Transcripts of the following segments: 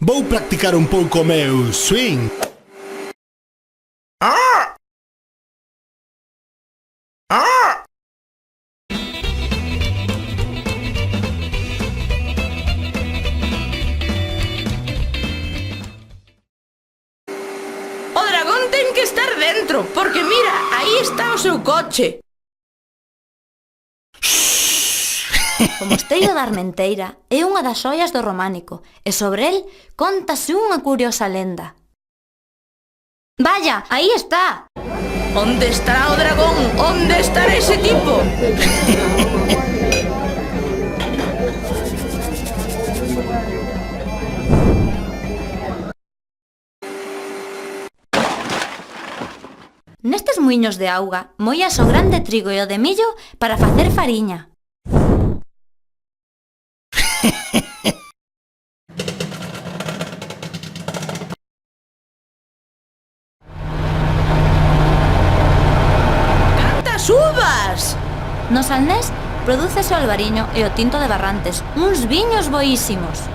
Vou practicar un pouco o meu swing. O dragón ten que estar dentro, porque mira, aí está o seu coche. O mosteiro da Armenteira é unha das xoias do románico e sobre el cóntase unha curiosa lenda. Vaya, aí está! Onde estará o dragón? Onde estará ese tipo? Nestes muiños de auga mollas o grande trigo e o de millo para facer fariña. Cantas uvas! No Salnés prodúcese o albariño e o tinto de Barrantes, uns viños boísimos.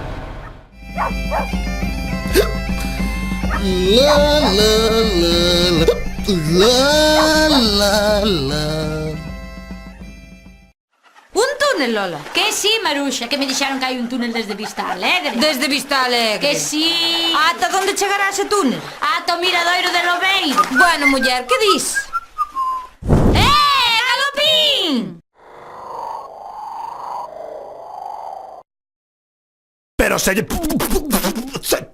Un túnel, Lola. Que sí, Maruxa, que me dixeron que hai un túnel desde Vista Alegre. Desde Vista Alegre. Que sí. Ata onde chegará ese túnel? Ata o miradoiro de Lobeiro. Bueno, muller, que dis? Galopín! Pero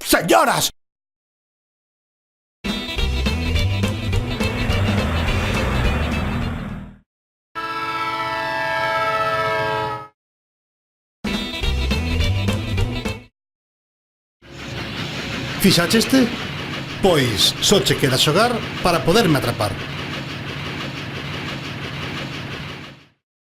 señoras! Fixacheste? Pois só che queda xogar para poderme atrapar.